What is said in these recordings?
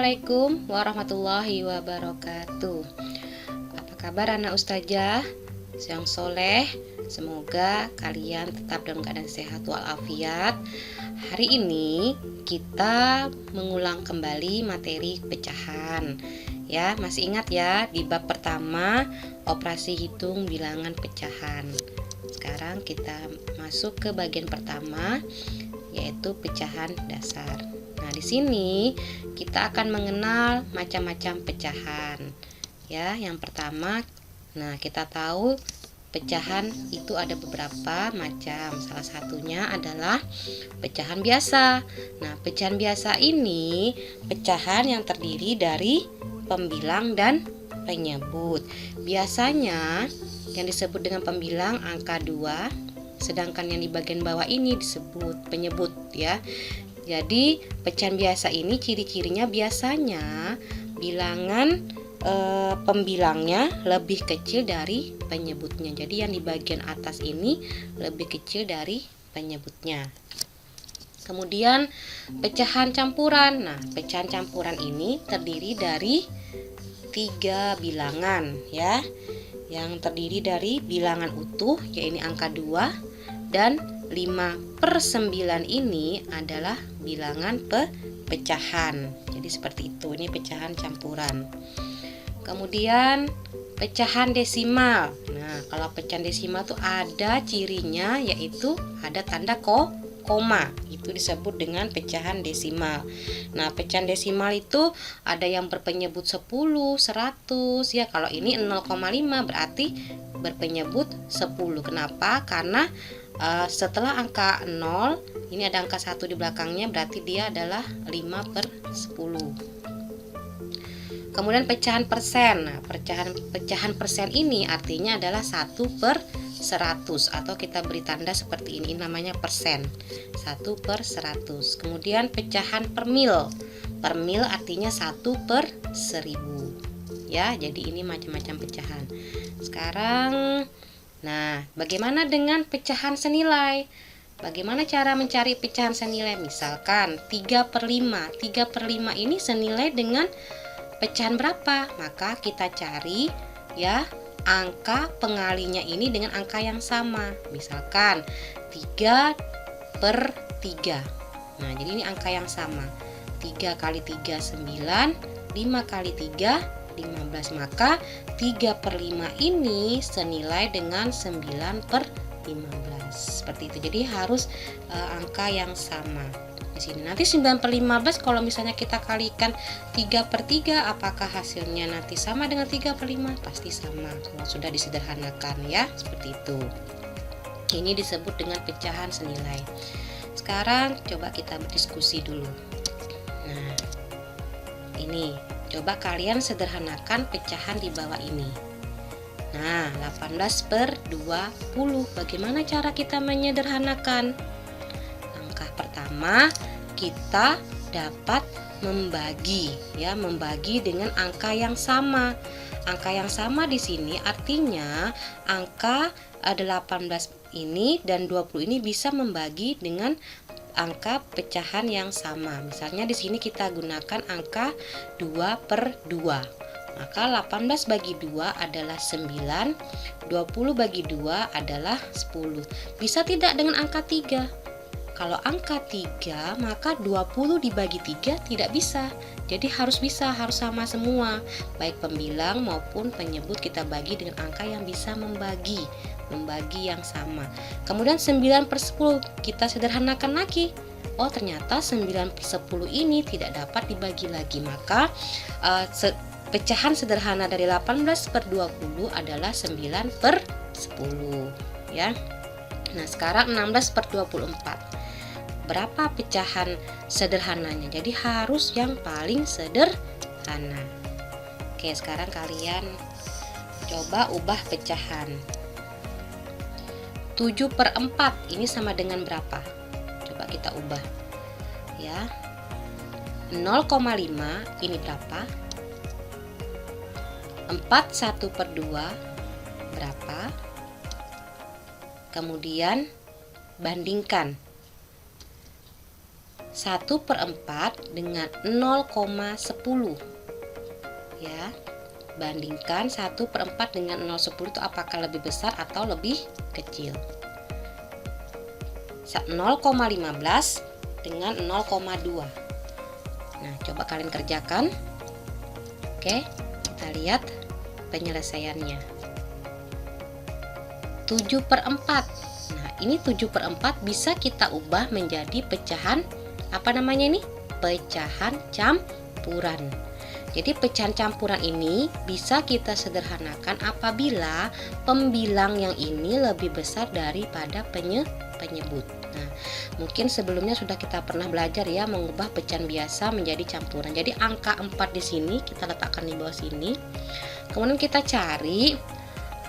Assalamualaikum warahmatullahi wabarakatuh. Apa kabar anak ustazah yang soleh? Semoga kalian tetap dalam keadaan sehat walafiat. Hari ini kita mengulang kembali materi pecahan. Ya, masih ingat ya di bab pertama operasi hitung bilangan pecahan. Sekarang kita masuk ke bagian pertama, yaitu pecahan dasar. Nah, di sini kita akan mengenal macam-macam pecahan. Ya, yang pertama, nah kita tahu pecahan itu ada beberapa macam. Salah satunya adalah pecahan biasa. Nah, pecahan biasa ini pecahan yang terdiri dari pembilang dan penyebut. Biasanya yang disebut dengan pembilang angka 2, sedangkan yang di bagian bawah ini disebut penyebut ya. Jadi pecahan biasa ini ciri-cirinya biasanya bilangan pembilangnya lebih kecil dari penyebutnya. Jadi yang di bagian atas ini lebih kecil dari penyebutnya. Kemudian pecahan campuran. Nah, pecahan campuran ini terdiri dari 3 bilangan ya. Yang terdiri dari bilangan utuh, yaitu angka 2, dan 5/9 ini adalah bilangan pecahan. Jadi seperti itu, ini pecahan campuran. Kemudian pecahan desimal. Nah, kalau pecahan desimal tuh ada cirinya, yaitu ada tanda koma. Itu disebut dengan pecahan desimal. Nah, pecahan desimal itu ada yang berpenyebut 10, 100 ya. Kalau ini 0,5 berarti berpenyebut 10. Kenapa? Karena setelah angka 0 ini ada angka 1 di belakangnya, berarti dia adalah 5/10. Kemudian pecahan persen. Nah, pecahan persen ini artinya adalah 1/100 atau kita beri tanda seperti ini, namanya persen. 1/100. Kemudian pecahan per mil. Per mil artinya 1/1000. Ya, jadi ini macam-macam pecahan. Sekarang nah, bagaimana dengan pecahan senilai? Bagaimana cara mencari pecahan senilai? Misalkan 3/5. 3/5 ini senilai dengan pecahan berapa? Maka kita cari ya angka pengalinya ini dengan angka yang sama. Misalkan 3/3. Nah, jadi ini angka yang sama. 3 kali 3 9, 5 kali 3 15. Maka 3/5 ini senilai dengan 9/15. Seperti itu. Jadi harus angka yang sama. Di sini nanti 9/15 kalau misalnya kita kalikan 3/3, apakah hasilnya nanti sama dengan 3/5? Pasti sama kalau sudah disederhanakan ya, seperti itu. Ini disebut dengan pecahan senilai. Sekarang coba kita berdiskusi dulu. Nah, ini coba kalian sederhanakan pecahan di bawah ini. Nah, 18/20. Bagaimana cara kita menyederhanakan? Langkah pertama, kita dapat membagi ya, membagi dengan angka yang sama. Angka yang sama di sini artinya angka 18 ini dan 20 ini bisa membagi dengan angka pecahan yang sama. Misalnya di sini kita gunakan angka 2/2. Maka 18 bagi 2 adalah 9, 20 bagi 2 adalah 10. Bisa tidak dengan angka 3? Kalau angka 3, maka 20 dibagi 3 tidak bisa. Jadi harus bisa, harus sama semua. Baik pembilang maupun penyebut kita bagi dengan angka yang bisa membagi yang sama. Kemudian 9/10 kita sederhanakan lagi. Oh, ternyata 9/10 ini tidak dapat dibagi lagi. Maka pecahan sederhana dari 18/20 adalah 9/10 ya. Nah, sekarang 16/24. Berapa pecahan sederhananya? Jadi harus yang paling sederhana. Oke, sekarang kalian coba ubah pecahan. 7/4 ini sama dengan berapa? Coba kita ubah ya. 0,5 ini berapa? 4/1/2 berapa? Kemudian bandingkan 1/4 dengan 0,10. Ya, bandingkan 1/4 dengan 0,10 itu apakah lebih besar atau lebih kecil. 0,15 dengan 0,2. Nah, coba kalian kerjakan. Oke, kita lihat penyelesaiannya. 7/4. Nah, ini 7/4 bisa kita ubah menjadi pecahan, apa namanya ini? Pecahan campuran. Jadi pecahan campuran ini bisa kita sederhanakan apabila pembilang yang ini lebih besar daripada penyebut. Nah, mungkin sebelumnya sudah kita pernah belajar ya mengubah pecahan biasa menjadi campuran. Jadi angka 4 di sini kita letakkan di bawah sini. Kemudian kita cari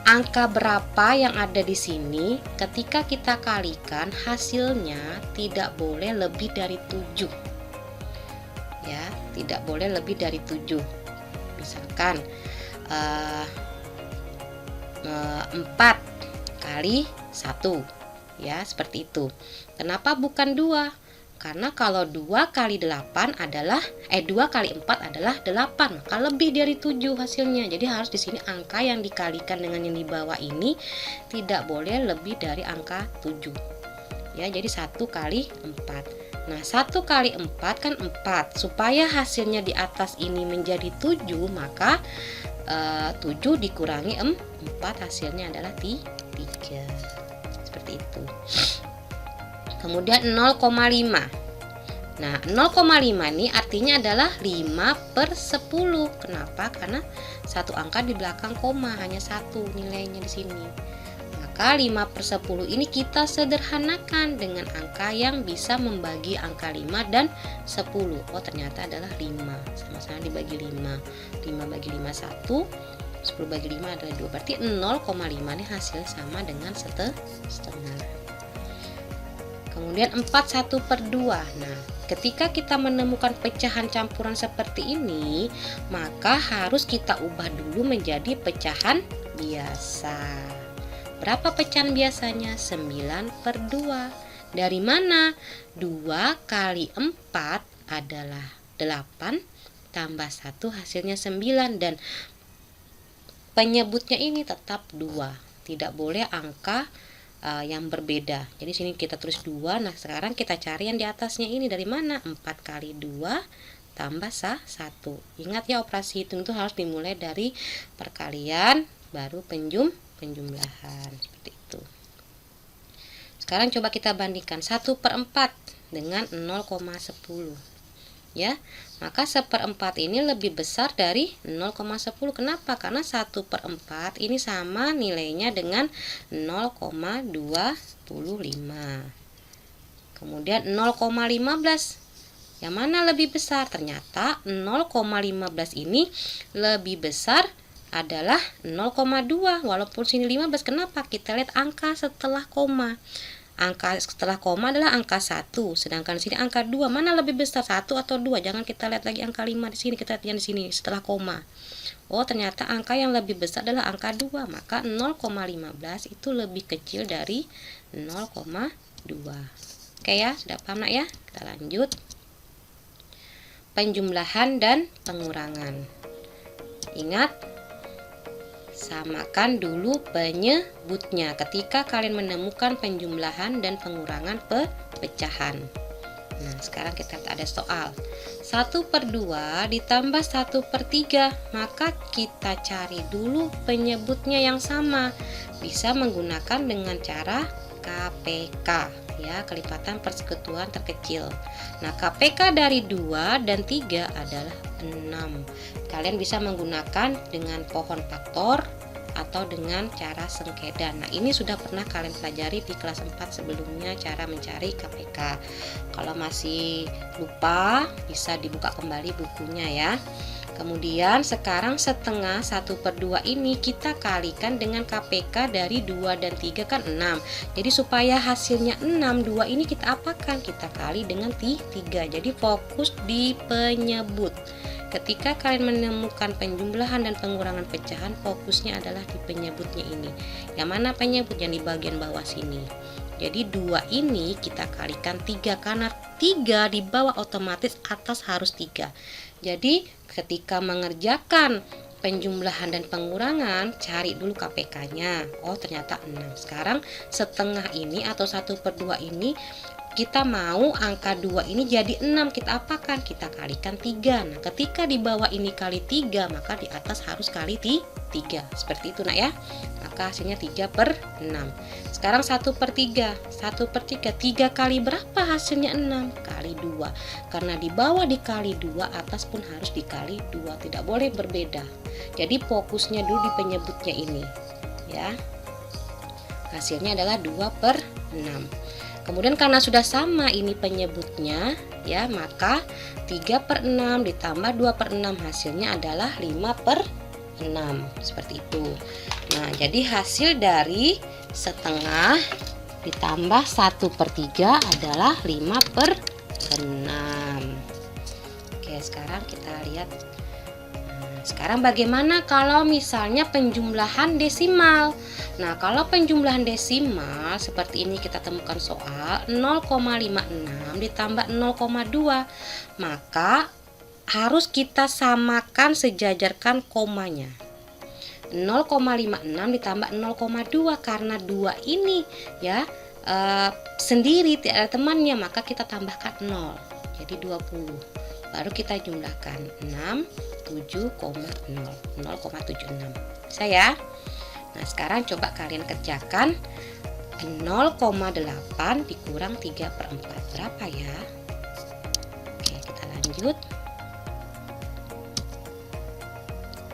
angka berapa yang ada di sini. Ketika kita kalikan, hasilnya tidak boleh lebih dari 7. Ya, tidak boleh lebih dari 7. Misalkan 4 kali 1. Ya, seperti itu. Kenapa bukan 2? Karena kalau 2 kali 8 adalah 2 kali 4 adalah 8, maka lebih dari 7 hasilnya. Jadi harus di sini angka yang dikalikan dengan yang di bawah ini tidak boleh lebih dari angka 7. Ya, jadi 1 kali 4. Nah, 1 kali 4 kan 4. Supaya hasilnya di atas ini menjadi 7, maka 7 dikurangi 4 hasilnya adalah 3. Seperti itu. Kemudian 0,5. Nah, 0,5 ini artinya adalah 5/10. Kenapa? Karena satu angka di belakang koma, hanya satu nilainya di sini. Maka 5/10 ini kita sederhanakan dengan angka yang bisa membagi angka 5 dan 10. Oh, ternyata adalah 5. Sama-sama dibagi 5. 5 bagi 5 1. 10 bagi 5 adalah 2. Berarti 0,5 ini hasilnya sama dengan setengah. Kemudian 4 1/2. Nah, ketika kita menemukan pecahan campuran seperti ini, maka harus kita ubah dulu menjadi pecahan biasa. Berapa pecahan biasanya? 9/2. Dari mana? 2 kali 4 adalah 8, tambah 1 hasilnya 9, dan penyebutnya ini tetap 2. Tidak boleh angka yang berbeda. Jadi sini kita tulis 2. Nah, sekarang kita cari yang di atasnya ini dari mana? 4 kali 2 tambah 1. Ingat ya, operasi hitung itu harus dimulai dari perkalian baru penjumlahan. Seperti itu. Sekarang coba kita bandingkan 1/4 dengan 0,10. Ya, maka 1/4 ini lebih besar dari 0,10. Kenapa? Karena 1/4 ini sama nilainya dengan 0,25. Kemudian 0,15. Yang mana lebih besar? Ternyata 0,15 ini lebih besar adalah 0,2. Walaupun sini 15. Kenapa? Kita lihat angka setelah koma. Angka setelah koma adalah angka 1, sedangkan di sini angka 2. Mana lebih besar, 1 atau 2? Jangan kita lihat lagi angka 5 di sini, kita lihat yang di sini setelah koma. Oh, ternyata angka yang lebih besar adalah angka 2, maka 0,15 itu lebih kecil dari 0,2. Oke ya, sudah paham nak ya? Kita lanjut. Penjumlahan dan pengurangan. Ingat, samakan dulu penyebutnya ketika kalian menemukan penjumlahan dan pengurangan pecahan. Nah, sekarang kita ada soal 1/2 ditambah 1/3. Maka kita cari dulu penyebutnya yang sama. Bisa menggunakan dengan cara KPK, ya, kelipatan persekutuan terkecil. Nah, KPK dari 2 dan 3 adalah 6. Kalian bisa menggunakan dengan pohon faktor atau dengan cara sengketa. Nah, ini sudah pernah kalian pelajari di kelas 4 sebelumnya, cara mencari KPK. Kalau masih lupa, bisa dibuka kembali bukunya ya. Kemudian sekarang setengah 1/2 ini kita kalikan dengan KPK dari 2 dan 3 kan 6. Jadi supaya hasilnya 6, 2 ini kita apakan? Kita kali dengan 3. Jadi fokus di penyebut. Ketika kalian menemukan penjumlahan dan pengurangan pecahan, fokusnya adalah di penyebutnya ini. Yang mana penyebut? Yang di bagian bawah sini. Jadi 2 ini kita kalikan 3 karena 3 di bawah otomatis atas harus 3. Jadi ketika mengerjakan penjumlahan dan pengurangan, cari dulu KPK-nya. Oh ternyata 6. Sekarang setengah ini atau 1/2 ini kita mau angka 2 ini jadi 6, kita apakan? Kita kalikan 3. Nah ketika di bawah ini kali 3, maka di atas harus kali 3. Seperti itu nak ya. Maka hasilnya 3/6. Sekarang 1/3. 1/3 3 kali berapa hasilnya? 6 kali 2. Karena di bawah dikali 2, atas pun harus dikali 2. Tidak boleh berbeda. Jadi fokusnya dulu di penyebutnya ini ya. Hasilnya adalah 2/6. Kemudian karena sudah sama ini penyebutnya ya, maka 3/6 ditambah 2/6 hasilnya adalah 5/6. Seperti itu. Nah, jadi hasil dari setengah ditambah 1/3 adalah 5/6. Oke, sekarang kita lihat. Sekarang bagaimana kalau misalnya penjumlahan desimal? Nah, kalau penjumlahan desimal seperti ini kita temukan soal 0,56 ditambah 0,2. Maka harus kita samakan, sejajarkan komanya. 0,56 ditambah 0,2 karena 2 ini ya sendiri tidak ada temannya, maka kita tambahkan 0. Jadi 20. Baru kita jumlahkan 0,76. Bisa ya? Nah, sekarang coba kalian kerjakan 0,8 dikurang 3/4. Berapa ya? Oke, kita lanjut.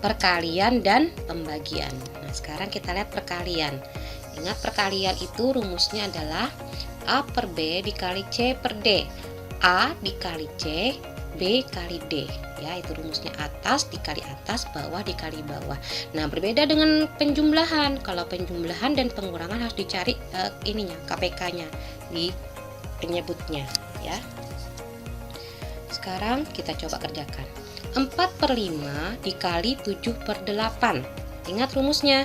Perkalian dan pembagian. Nah, sekarang kita lihat perkalian. Ingat perkalian itu rumusnya adalah A per B dikali C per D. A dikali C, B kali D ya, itu rumusnya atas dikali atas, bawah dikali bawah. Nah, berbeda dengan penjumlahan. Kalau penjumlahan dan pengurangan harus dicari ininya KPK-nya di penyebutnya ya. Sekarang kita coba kerjakan. 4/5 dikali 7/8. Ingat rumusnya.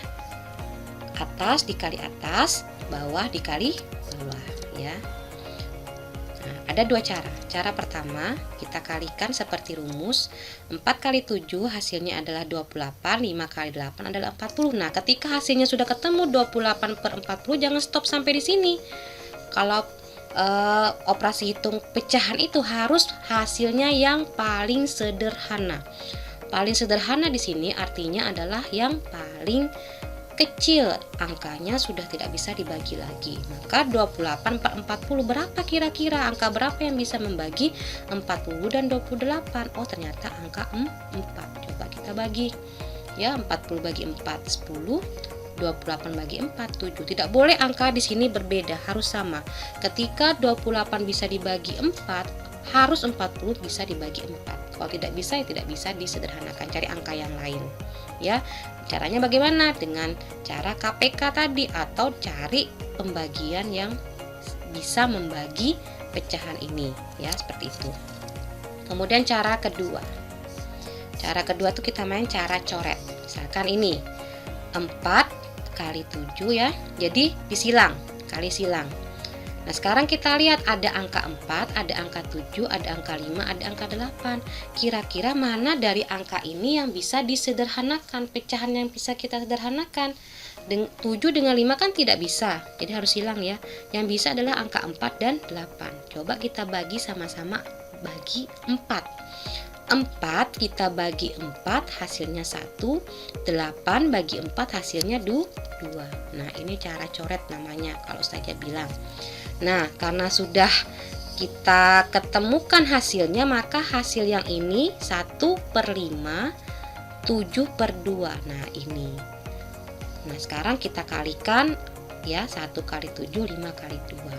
Atas dikali atas, bawah dikali bawah ya. Nah, ada dua cara. Cara pertama, kita kalikan seperti rumus. 4 kali 7 hasilnya adalah 28, 5 kali 8 adalah 40. Nah, ketika hasilnya sudah ketemu 28/40, jangan stop sampai di sini. Kalau operasi hitung pecahan itu harus hasilnya yang paling sederhana. Paling sederhana di sini artinya adalah yang paling kecil, angkanya sudah tidak bisa dibagi lagi. Maka 28/40 berapa kira-kira? Angka berapa yang bisa membagi 40 dan 28? Oh, ternyata angka 4. Coba kita bagi. Ya, 40 bagi 4 10, 28 bagi 4 7. Tidak boleh angka di sini berbeda, harus sama. Ketika 28 bisa dibagi 4, harus 40 bisa dibagi 4. Kalau tidak bisa, ya tidak bisa disederhanakan, cari angka yang lain. Ya, caranya bagaimana? Dengan cara KPK tadi atau cari pembagian yang bisa membagi pecahan ini, ya, seperti itu. Kemudian cara kedua. Cara kedua tuh kita main cara coret. Misalkan ini 4 kali 7 ya. Jadi disilang, kali silang. Nah, sekarang kita lihat ada angka 4, ada angka 7, ada angka 5, ada angka 8. Kira-kira mana dari angka ini yang bisa disederhanakan, pecahan yang bisa kita sederhanakan? 7 dengan 5 kan tidak bisa, jadi harus hilang ya. Yang bisa adalah angka 4 dan 8. Coba kita bagi sama-sama, bagi 4. 4 kita bagi 4 hasilnya 1, 8 bagi 4 hasilnya 2. Nah, ini cara coret namanya kalau Ustazah bilang. Nah, karena sudah kita ketemukan hasilnya, maka hasil yang ini 1/5, 7/2. Nah, ini. Nah, sekarang kita kalikan ya, 1 kali 7, 5 kali 2.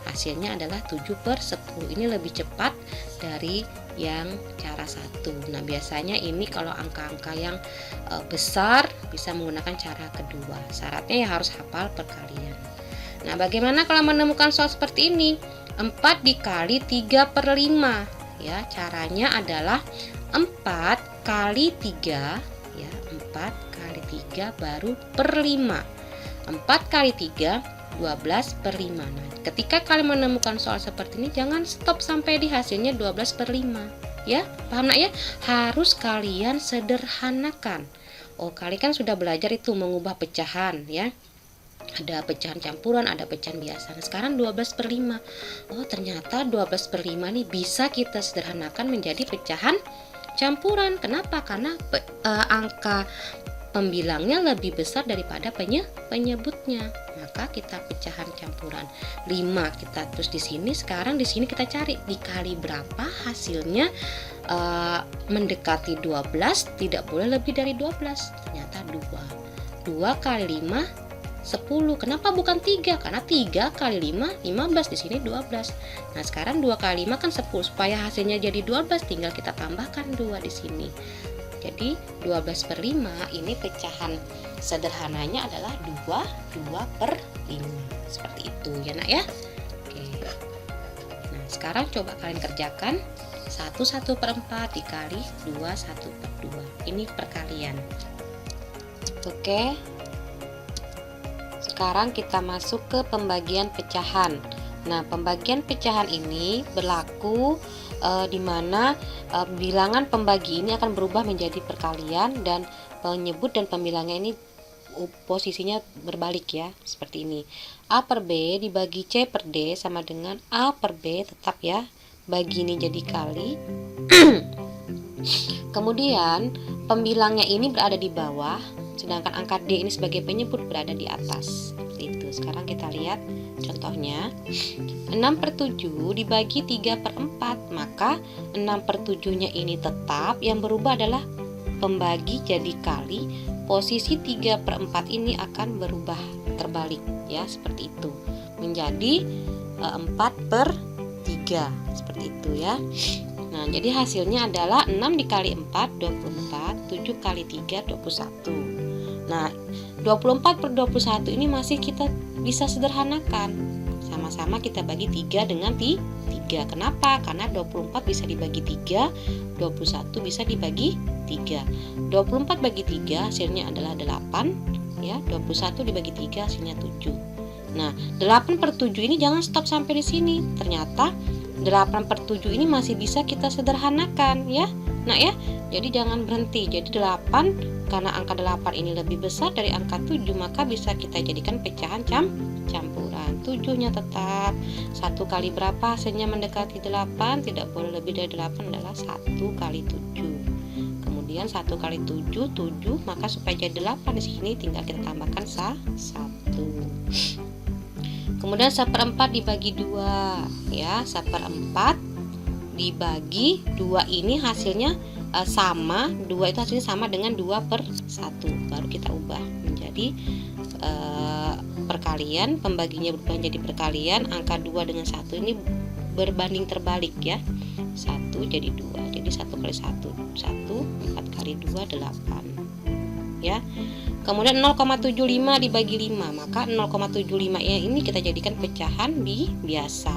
Hasilnya adalah 7/10. Ini lebih cepat dari yang cara 1. Nah, biasanya ini kalau angka-angka yang besar bisa menggunakan cara kedua. Syaratnya ya harus hafal perkalian. Nah, bagaimana kalau menemukan soal seperti ini? 4 dikali 3/5. Ya, caranya adalah 4 kali 3 ya, 4 kali 3 baru per 5. 4 kali 3 12/5. Nah, ketika kalian menemukan soal seperti ini, jangan stop sampai di hasilnya 12/5. Ya, paham nak ya? Harus kalian sederhanakan. Oh, kalian kan sudah belajar itu mengubah pecahan ya. Ada pecahan campuran, ada pecahan biasa. Nah, sekarang 12/5. Oh, ternyata 12/5 nih bisa kita sederhanakan menjadi pecahan campuran. Kenapa? Karena angka pembilangnya lebih besar daripada penyebutnya. Maka kita pecahan campuran 5 kita terus di sini. Sekarang di sini kita cari dikali berapa hasilnya mendekati 12, tidak boleh lebih dari 12. Ternyata 2 kali 5 10. Kenapa bukan 3? Karena 3 kali 5 15, di sini 12. Nah, sekarang 2 kali 5 kan 10. Supaya hasilnya jadi 12, tinggal kita tambahkan 2 di sini. Jadi 12/5 ini pecahan sederhananya adalah 2/5. Seperti itu ya nak ya. Oke. Nah, sekarang coba kalian kerjakan 1/4 dikali 2/2. Ini perkalian. Oke. Sekarang kita masuk ke pembagian pecahan. Nah, pembagian pecahan ini berlaku di mana bilangan pembagi ini akan berubah menjadi perkalian dan penyebut dan pembilangnya ini posisinya berbalik ya, seperti ini. A per B dibagi C per D sama dengan A per B, tetap ya, bagi ini jadi kali. Kemudian pembilangnya ini berada di bawah, sedangkan angka D ini sebagai penyebut berada di atas. Seperti itu. Sekarang kita lihat contohnya. 6/7 dibagi 3/4, maka 6/7 nya ini tetap, yang berubah adalah pembagi jadi kali. Posisi 3/4 ini akan berubah terbalik ya, seperti itu, menjadi 4/3, seperti itu ya. Nah, jadi hasilnya adalah 6 dikali 4 24, 7 kali 3 21. Nah, 24/21 ini masih kita bisa sederhanakan. Sama-sama kita bagi 3 dengan 3. Kenapa? Karena 24 bisa dibagi 3, 21 bisa dibagi 3. 24 bagi 3 hasilnya adalah 8 ya, 21 dibagi 3 hasilnya 7. Nah, 8/7 ini jangan stop sampai di sini. Ternyata 8/7 ini masih bisa kita sederhanakan ya. Nah ya, jadi jangan berhenti. Jadi 8, karena angka 8 ini lebih besar dari angka 7, maka bisa kita jadikan pecahan campuran. 7-nya tetap 1 kali berapa hasilnya mendekati 8, tidak boleh lebih dari 8, adalah 1 kali 7. Kemudian 1 kali 7 7, maka supaya jadi 8 di sini tinggal kita tambahkan 1. Kemudian 1/4 dibagi 2 ya, 1/4 dibagi 2 ini hasilnya sama, 2 itu hasilnya sama dengan 2/1. Baru kita ubah menjadi perkalian, pembaginya berubah menjadi perkalian. Angka 2 dengan 1 ini berbanding terbalik ya. 1 jadi 2. Jadi 1 kali 1 1, 4 kali 2 8 ya. Kemudian 0,75 dibagi 5, maka 0,75 ini kita jadikan pecahan biasa.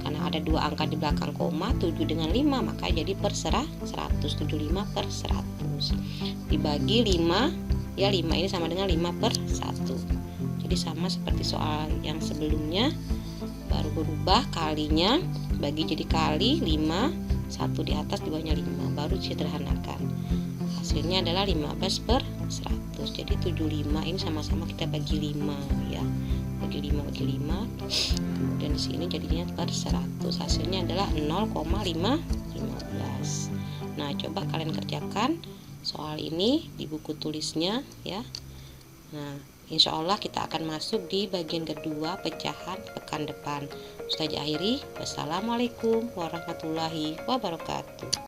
Karena ada 2 angka di belakang koma, 7 dengan 5, maka jadi per 100, 75/100. Dibagi 5, ya 5 ini sama dengan 5/1. Jadi sama seperti soal yang sebelumnya, baru berubah kalinya, bagi jadi kali 5, 1 di atas, 2-nya 5, baru sederhanakan. Hasilnya adalah 15/100. Jadi 75 ini sama-sama kita bagi 5 ya. Bagi 5. Kemudian di sini jadinya per 100. Hasilnya adalah 0,515. Nah, coba kalian kerjakan soal ini di buku tulisnya ya. Nah, insya Allah kita akan masuk di bagian kedua pecahan pekan depan. Ustazah akhiri, wassalamualaikum warahmatullahi wabarakatuh.